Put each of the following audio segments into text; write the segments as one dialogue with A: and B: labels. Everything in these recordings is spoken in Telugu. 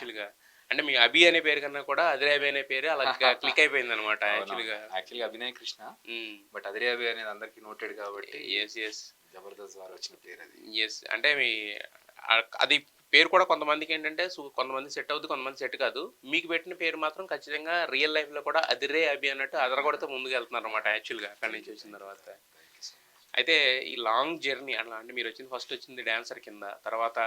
A: యాక్చువల్‌గా. అంటే మీ అభి అనే పేరు కన్నా కూడా అదిరే అభి అనే పేరే అలా క్లిక్ అయిపోయిందనమాట
B: అవునవును.
A: యాక్చువల్‌గా.
B: యాక్చువల్‌గా అభినయ్ కృష్ణ.
A: హ్మ్.
B: బట్ అదిరే అభి అనేది అందరికి నోటెడ్ కాబట్టి
A: యెస్. యెస్.
B: జబర్దస్త్ ద్వారా వచ్చిన పేరది.
A: యెస్. అంటే మీ అది పేరు కూడా కొంతమందికేంటంటే కొంతమందికి సెట్ అవుద్ది. కొంతమందికి సెట్ కాదు. మీకు పెట్టిన పేరు మాత్రం ఖచ్చితంగా రియల్ లైఫ్‌లో కూడా అదిరే అభి అన్నట్టు అదరగొడుతూ ముందుకెళ్తున్నారనమాట యాక్చువల్‌గా అక్కడి
B: థాంక్
A: నుంచి
B: యూ.
A: వచ్చిన
B: థాంక్ యూ.
A: తర్వాత.
B: Thank you so much.
A: అయితే ఈ లాంగ్ జర్నీ అట్లా అంటే మీరొచ్చింది ఫస్ట్ వచ్చింది డాన్సర్ కింద. తర్వాత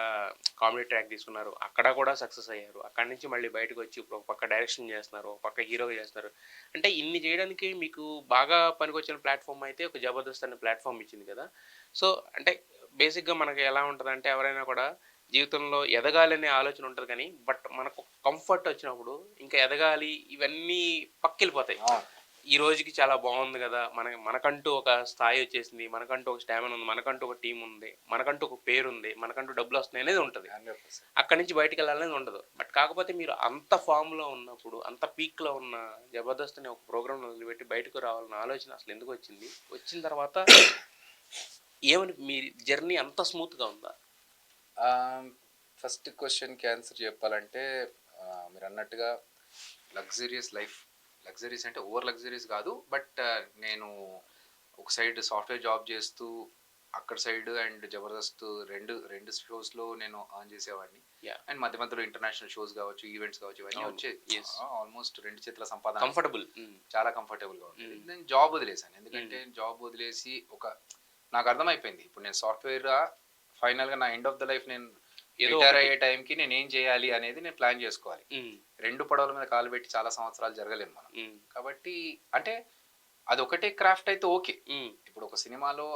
A: కామెడీ ట్రాక్ తీసుకున్నారు. అక్కడ కూడా సక్సెస్ అయ్యారు. అక్కడి నుంచి మళ్ళీ బయటకొచ్చి ఇప్పుడు ఒక పక్క డైరెక్షన్ చేస్తున్నారు. ఒక పక్క హీరోగా చేస్తున్నారు. అంటే ఇన్ని చేయడానికి మీకు బాగా పనికొచ్చిన ప్లాట్‌ఫార్మ్ అయితే ఒక 'జబర్దస్త్' అనే ప్లాట్‌ఫార్మ్ ఇచ్చింది కదా! సో, అంటే బేసిక్‌గా మనకి ఎలా ఉంటదంటే ఎవరైనా కూడా జీవితంలో ఎదగాలనే ఆలోచన ఉంటది కానీ, బట్ మనకు కంఫర్ట్ వచ్చినప్పుడు ఇంకా ఎదగాలి ఇవన్నీ పక్కెళ్ళిపోతాయి.
B: అవును.
A: ఈ రోజుకి చాలా బాగుంది కదా! మనకంటూ ఒక స్థాయి వచ్చేసింది. మనకంటూ ఒక స్టామినా ఉంది. మనకంటూ ఒక టీమ్ ఉంది. మనకంటూ ఒక పేరుంది. మనకంటూ డబ్బులొస్తున్నాయి అనేది ఉంటది.
B: 100%.
A: అక్కడి నుంచి బయటికెళ్ళాలనేది ఉండదు. బట్ కాకపోతే మీరు అంత ఫార్మ్‌లో ఉన్నప్పుడు, అంత పీక్‌లో ఉన్న 'జబర్దస్త్' అనే ఒక ప్రోగ్రామ్‌ని వదిలిపెట్టి బయటకు రావాలన్న ఆలోచన అసలు ఎందుకొచ్చింది? వచ్చిన తర్వాత మీ జర్నీ అంత స్మూత్‌గా ఉందా?
B: ఆహ్, ఫస్ట్ క్వెషన్‌కి ఆన్సర్ చెప్పాలంటే మీరన్నట్టుగా లగ్జూరియస్ లైఫ్. లగ్జరీస్ అంటే ఓవర్ లగ్జరీస్ కాదు. బట్ నేను ఒక సైడ్ సాఫ్ట్‌వేర్ జాబ్ చేస్తూ, అక్కడ సైడ్ అండ్ జబర్దస్త్ 2 షోస్‌లో నేను ఎర్న్ చేసేవాడిని.
A: యాహ్!
B: అండ్ మధ్య మధ్యలో ఇంటర్నేషనల్ షోస్ కావచ్చు, ఈవెంట్స్ కావచ్చు ఇవన్నీ
A: అవును.
B: వచ్చేది.
A: యెస్.
B: ఆల్మోస్ట్ 2 చేతుల సంపాదన.
A: కంఫర్టబుల్. హ్మ్.
B: చాలా కంఫర్టబుల్‌గా ఉండేది.
A: హ్మ్.
B: నేను జాబ్ వదిలేసాను. ఎందుకంటే
A: హ్మ్.
B: జాబ్ వదిలేసి నాకు అర్థమైపోయింది. ఇప్పుడు నేను సాఫ్ట్‌వేర్‌గా ఫైనల్‌గా నా ఎండ్ ఆఫ్ ద లైఫ్ నేను
A: ఏదో
B: రిటైర్
A: ఒకటి.
B: అయ్యే టైంకి నేనేం చేయాలి అనేది నేను ప్లాన్ చేసుకోవాలి.
A: హ్మ్.
B: 2 పడవల మీద కాలు పెట్టి చాలా సంవత్సరాలు జరగలేము మనం.
A: హ్మ్.
B: కాబట్టి అంటే అదొకటే క్రాఫ్ట్ అయితే ఓకే.
A: హ్మ్.
B: ఇప్పుడు ఒక సినిమాలో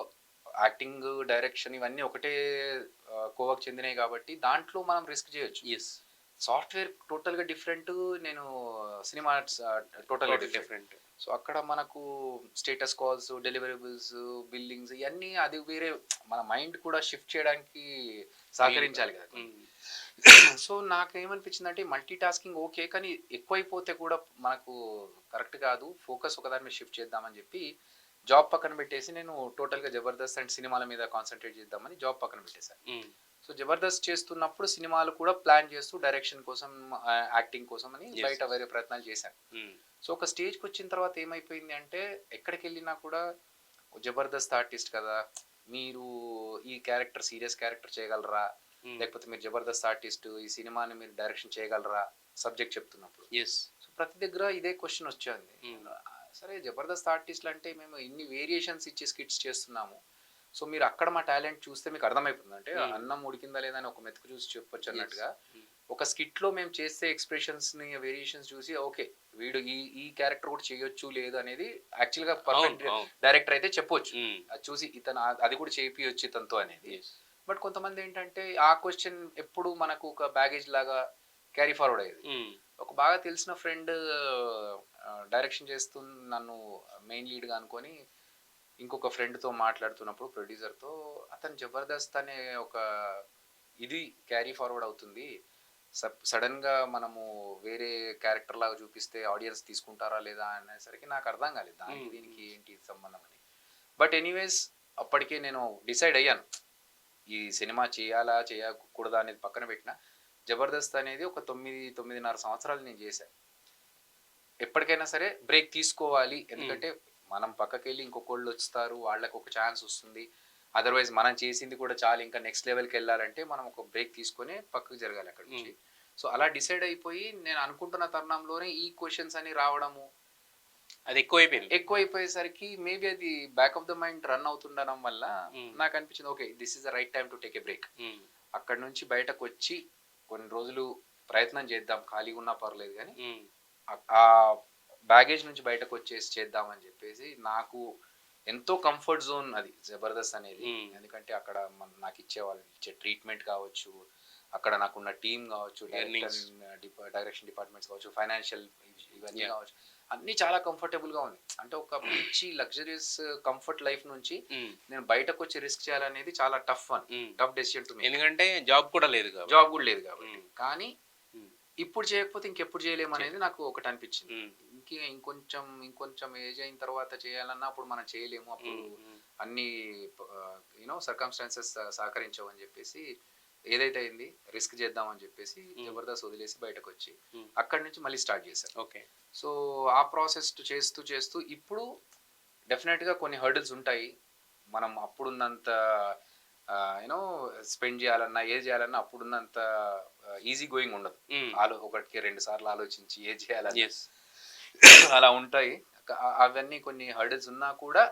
B: యాక్టింగ్, డైరెక్షన్ ఇవన్నీ ఒకటే కోవకు చెందినయి కాబట్టి దాంట్లో మనం రిస్క్ చేయొచ్చు.
A: యెస్.
B: సాఫ్ట్‌వేర్ టోటల్‌గా డిఫరెంట్. నేను సినిమా టోటల్‌గా
A: టోటల్
B: డిఫరెంట్.
A: డిఫరెంట్.
B: సో, అక్కడ మనకు స్టేటస్ కాల్స్, డెలివరబుల్స్, బిల్లింగ్స్ ఇయన్నీ అది వేరే. మన మైండ్ కూడా షిఫ్ట్ చేయడానికి
A: వీలు కాదు.
B: సహకరించాలి కదా! కొన్ని.
A: హ్మ్.
B: సో, నాకేమనిపించిందంటే మల్టీ టాస్కింగ్ ఓకే. కానీ ఎక్కువైపోతే కూడా మనకు కరెక్ట్ కాదు. ఫోకస్ ఒకదాని మీద షిఫ్ట్ చేద్దామని చెప్పి జాబ్ పక్కన పెట్టేసి నేను టోటల్‌గా జబర్దస్త్ అండ్ సినిమాల మీద కాన్సంట్రేట్ చేద్దామని జాబ్ పక్కన పెట్టేసాను.
A: హ్మ్.
B: సో, జబర్దస్త్ చేస్తున్నప్పుడు సినిమాలు కూడా ప్లాన్ చేస్తూ డైరెక్షన్ కోసం, యాక్టింగ్ కోసం అని
A: యెస్.
B: బయట వేరే ప్రయత్నాలు చేశాను.
A: హ్మ్.
B: సో, ఒక స్టేజ్‌కొచ్చిన తర్వాత ఏమైపోయింది అంటే, ఎక్కడికెళ్ళినా కూడా జబర్దస్త్ ఆర్టిస్ట్ కదా! మీరు ఈ క్యారెక్టర్ సీరియస్ క్యారెక్టర్ చేయగలరా?
A: హ్మ్.
B: లేకపోతే మీరు జబర్దస్త్ ఆర్టిస్ట్ ఈ సినిమాని మీరు డైరెక్షన్ చేయగలరా? సబ్జెక్ట్ చెప్తున్నప్పుడు.
A: యెస్.
B: సో, ప్రతి దగ్గర ఇదే క్వెషన్ వచ్చేది.
A: హ్మ్.
B: సరే జబర్దస్త్ ఆర్టిస్ట్‌లంటే మేము ఇన్ని వేరియేషన్స్ ఇచ్చి స్కిట్స్ చేస్తున్నాము. సో, మీరు అక్కడ మా టాలెంట్ చూస్తే మీకు అర్థమైపోతుంది. అంటే
A: హ్మ్.
B: అన్నం ఉడికిందా లేదా అని ఒక మెతుకు చూసి చెప్పొచ్చు
A: యెస్.
B: అన్నట్టుగా.
A: హ్మ్.
B: ఒక స్కిట్‌లో మేము చేసే ఎక్స్‌ప్రెషన్స్‌ని, వేరియేషన్స్ చూసి ఓకే. వీడు ఈ ఈ క్యారెక్టర్ కూడా చేయొచ్చు లేదు అనేది యాక్చువల్‌గా
A: అవును.
B: పర్ఫెక్ట్
A: అవును.
B: డైరెక్టర్ అయితే చెప్పొచ్చు.
A: హ్మ్.
B: అది చూసి ఇతను అది కూడా చేపియొచ్చు ఇతనితో అనేది.
A: యెస్.
B: బట్ కొంతమందేంటంటే ఆ క్వెషన్ ఎప్పుడు మనకు ఒక బ్యాగేజ్ లాగా క్యారీ ఫార్వర్డ్ అయ్యేది.
A: హ్మ్.
B: ఒక బాగా తెలిసిన ఫ్రెండ్ డైరెక్షన్ చేస్తూ నన్ను మెయిన్ లీడ్‌గా అనుకోని ఇంకొక ఫ్రెండ్‌తో మాట్లాడుతున్నప్పుడు ప్రొడ్యూసర్‌తో అతను 'జబర్దస్త్' అనే ఒక ఇది క్యారీ ఫార్వర్డ్ అవుతుంది. సడెన్‌గా మనము వేరే క్యారెక్టర్ లాగా చూపిస్తే ఆడియన్స్ తీసుకుంటారా లేదా అనేసరికి నాకు అర్థం కాలేదు. దానికి
A: హ్మ్.
B: దీనికి
A: హ్మ్.
B: ఏంటి సంబంధం అని. బట్ ఎనీవేస్ అప్పటికే నేను డిసైడ్ అయ్యాను. ఈ సినిమా చేయాలా? చేయకూడదా? అనేది పక్కన పెట్టినా 'జబర్దస్త్' అనేది ఒక 9, 9.5 సంవత్సరాలు నేను చేశా. ఎప్పటికైనా సరే బ్రేక్ తీసుకోవాలి.
A: హ్మ్.
B: ఎందుకంటే మనం పక్కకెళ్ళి ఇంకొకళ్ళు వస్తారు. వాళ్ళకి ఒక ఛాన్స్ వస్తుంది. అదర్‌వైజ్ మనం చేసింది కూడా చాలు ఇంకా నెక్స్ట్ లెవెల్‌కెళ్ళాలంటే మనం ఒక బ్రేక్ తీసుకొని పక్కకు జరగాలి అక్కడి
A: హ్మ్.
B: నుంచి. సో, అలా డిసైడ్ అయిపోయి నేను అనుకుంటున్న తరుణంలోనే ఈ క్వెషన్స్ అన్ని రావడము,
A: అది ఎక్కువైపోయింది.
B: ఎక్కువైపోయేసరికి మేబీ అది back of the mind run అవుతుండడం వల్ల
A: హ్మ్.
B: నాకనిపించింది okay. This is the right time to take a break.
A: Hmm.
B: అక్కడి నుంచి బయటకొచ్చి కొన్ని రోజులు ప్రయత్నం చేద్దాం. ఖాళీగా ఉన్నా పర్లేదు గానీ
A: హ్మ్.
B: ఆ బ్యాగేజ్ నుంచి బయటకొచ్చేసి చేద్దామని జెప్పేసి, నాకు ఎంతో కంఫర్ట్ జోన్ అది 'జబర్దస్త్' అనేది.
A: హ్మ్.
B: ఎందుకంటే అక్కడ నాకిచ్చేవాళ్ళు ఇచ్చే ట్రీట్‌మెంట్ కావచ్చు, అక్కడ నాకున్న టీమ్ గావచ్చు,
A: ఎర్నింగ్స్.
B: డైరెక్షన్ డిపార్ట్‌మెంట్స్ కావచ్చు, ఫైనాన్షియల్ ఇవన్నీ
A: యాహ్!
B: గావచ్చు, అన్నీ చాలా కంఫర్టబుల్‌గా ఉంది. అంటే ఒక మంచి లగ్జరియస్ కంఫర్ట్ లైఫ్ నుంచి
A: హ్మ్.
B: నేను బయటకొచ్చి రిస్క్ చేయాలనేది చాలా
A: హ్మ్.
B: Tough decision to make.
A: ఎందుకంటే జాబ్ కూడా లేదు
B: జాబ్
A: కాబట్టి.
B: గూడా లేదు గాబట్టి.
A: హ్మ్.
B: కానీ
A: హ్మ్.
B: ఇప్పుడు చేయకపోతే ఇంకెప్పుడు చేయలేమనేది
A: చేయలేం.
B: నాకు ఒకటనిపించింది.
A: హ్మ్.
B: ఇంకొంచెం ఏజ్ అయిన తర్వాత చేయాలన్నా అప్పుడు మనం చేయలేము. అప్పుడు
A: హ్మ్. హ్మ్.
B: అన్నీ సర్కమ్‌స్టాన్సెస్ సహకరించవని జెప్పేసి ఏదైతే అయింది రిస్క్ చేద్దాం అని చెప్పేసి జబర్దస్త్ వదిలేసి బయటకు వచ్చి అక్కడి నుంచి మళ్ళీ స్టార్ట్ చేశాను.
A: ఓకే.
B: సో ఆ ప్రాసెస్ చేస్తూ చేస్తూ ఇప్పుడు డెఫినెట్గా కొన్ని హర్డిల్స్ ఉంటాయి. మనం అప్పుడున్నంత యూనో స్పెండ్ చేయాలన్నా ఏది చేయాలన్నా అప్పుడున్నంత ఈజీ గోయింగ్ ఉండదు. ఒకటికి 2 సార్లు ఆలోచించి ఏది చేయాలని
A: ఎస్.
B: అలా ఉంటాయి. అవన్నీ కొన్ని హర్డిల్స్ ఉన్నా కూడా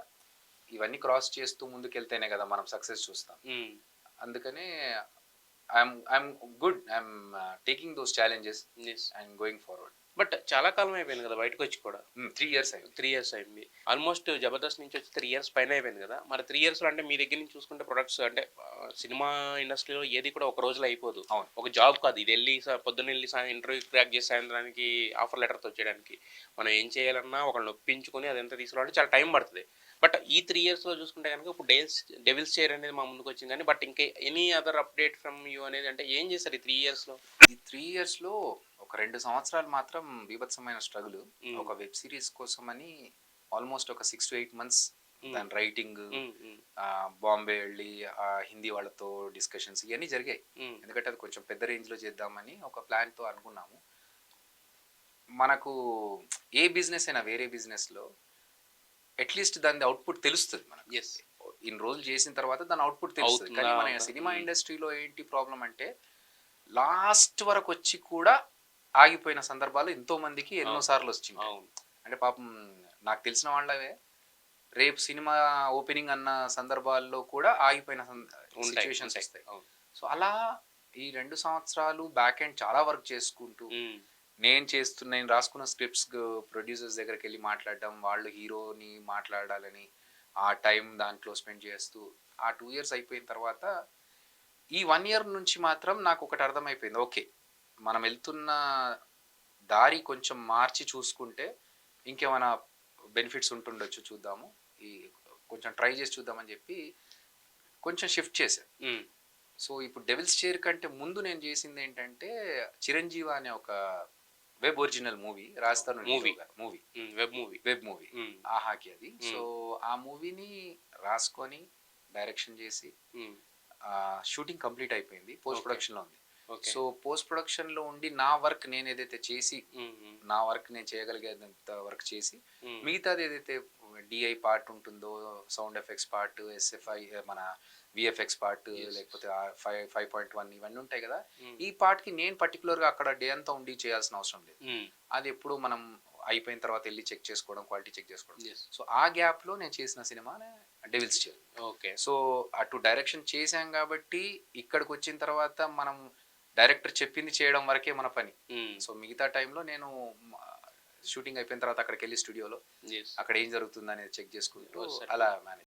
B: ఇవన్నీ క్రాస్ చేస్తూ ముందుకెళ్తేనే కదా మనం సక్సెస్ చూస్తాం. అందుకనే I'm good. I'm taking those challenges and going forward.
A: But చాలా కాలం అయిపోయింది కదా బయటకు వచ్చి కూడా.
B: 3 years అయింది.
A: 3 years అయింది. ఆల్మోస్ట్ జబర్దస్త్ నుంచి వచ్చి 3 years పైన అయిపోయింది కదా. మరి 3 yearsలో అంటే మీ దగ్గర నుంచి చూసుకుంటే ప్రొడక్ట్స్ అంటే సినిమా ఇండస్ట్రీలో ఏది కూడా ఒక రోజులో అయిపోదు.
B: అవును.
A: ఒక జాబ్ కాదు ఇది. వెళ్ళి పొద్దున్న వెళ్ళి ఇంటర్వ్యూ క్రాక్ చేసి సాయంత్రానికి ఆఫర్ లెటర్తో వచ్చేయడానికి మనం ఏం చేయాలన్నా ఒకళ్ళని ఒప్పించుకొని అదంతా తీసుకురావాలంటే చాలా టైం పడుతుంది. బట్ ఈ 3 yearsలో చూసుకుంటే కనుక ఇప్పుడు డెవిల్స్ చైర్ అనేది మా ముందుకు వచ్చింది కానీ బట్ ఇంకా any other update from you అనేది అంటే ఏం చేస్తారు ఈ 3 yearsలో?
B: ఈ 3 yearsలో ఒక 2 సంవత్సరాలు మాత్రం బీభత్సమైన స్ట్రగుల్. ఒక వెబ్ సిరీస్ కోసమని ఆల్మోస్ట్ ఒక 6 to 8 months దాని రైటింగ్, బాంబే వెళ్ళి హిందీ వాళ్ళతో డిస్కషన్స్ ఇవన్నీ జరిగాయి. ఎందుకంటే అది కొంచెం పెద్ద రేంజ్లో చేద్దామని ఒక ప్లాన్తో అనుకున్నాము. మనకు ఏ బిజినెస్ అయినా వేరే బిజినెస్లో అట్లీస్ట్ దాని అవుట్పుట్ తెలుస్తుంది మనకు. ఇన్ని రోజులు చేసిన తర్వాత దాని అవుట్పుట్ తెలుస్తుంది. కానీ మన సినిమా ఇండస్ట్రీలో ఏంటి ప్రాబ్లం అంటే లాస్ట్ వరకు వచ్చి కూడా ఆగిపోయిన సందర్భాలు ఎంతో మందికి ఎన్నో సార్లు వచ్చింది. అంటే పాపం నాకు తెలిసిన వాళ్ళవే రేపు సినిమా ఓపెనింగ్ అన్న సందర్భాల్లో కూడా ఆగిపోయిన సిచ్యువేషన్స్ వస్తాయి. సో అలా ఈ 2 సంవత్సరాలు బ్యాక్ ఎండ్ చాలా వర్క్ చేసుకుంటూ నేను రాసుకున్న స్క్రిప్ట్స్ ప్రొడ్యూసర్స్ దగ్గరికి వెళ్ళి మాట్లాడడం, వాళ్ళు హీరోని మాట్లాడాలని ఆ టైం దాంట్లో స్పెండ్ చేస్తూ ఆ 2 years అయిపోయిన తర్వాత ఈ 1 year నుంచి మాత్రం నాకు ఒకటి అర్థమైపోయింది. ఓకే, మనం వెళ్తున్న దారి కొంచెం మార్చి చూసుకుంటే ఇంకేమైనా బెనిఫిట్స్ ఉంటుండొచ్చు, చూద్దాము, ఈ కొంచెం ట్రై చేసి చూద్దామని చెప్పి కొంచెం షిఫ్ట్ చేశాను. సో ఇప్పుడు డెవిల్స్ చైర్ కంటే ముందు నేను చేసింది ఏంటంటే చిరంజీవి అనే ఒక web original movie Rajasthan web movie ఆహాకి అది. సో ఆ మూవీని రాసుకొని డైరెక్షన్ చేసి షూటింగ్ కంప్లీట్ అయిపోయింది, పోస్ట్ ప్రొడక్షన్ లో ఉంది. సో పోస్ట్ ప్రొడక్షన్ లో ఉండి నా వర్క్ నేను ఏదైతే చేసి నా వర్క్ నేను చేయగలిగేంత వర్క్ చేసి మిగతాది ఏదైతే డిఐ పార్ట్ ఉంటుందో, సౌండ్ ఎఫెక్ట్స్ పార్ట్, ఎస్ఎఫ్ఐ మన విఎఫ్ఎక్స్ పార్ట్, లేకపోతే 5.1 ఇవన్నీ ఉంటాయి కదా, ఈ పార్ట్ కి నేను పర్టికులర్ గా అక్కడ డే అంతా ఉండి చేయాల్సిన అవసరం లేదు. అది ఎప్పుడు మనం అయిపోయిన తర్వాత వెళ్ళి చెక్ చేసుకోవడం, క్వాలిటీ చెక్ చేసుకోవడం. సో ఆ గ్యాప్ లో నేను చేసిన సినిమా డెవిల్స్ చైర్.
A: ఓకే.
B: సో అటు డైరెక్షన్ చేశాం కాబట్టి ఇక్కడికి వచ్చిన తర్వాత మనం డైరెక్టర్ చెప్పింది చేయడం వరకే మన పని. సో మిగతా టైంలో నేను షూటింగ్ అయిపోయిన తర్వాత అక్కడికి వెళ్ళి స్టూడియోలో అక్కడ ఏం జరుగుతుంది అనేది చెక్ చేసుకుంటూ అలా మేనేజ్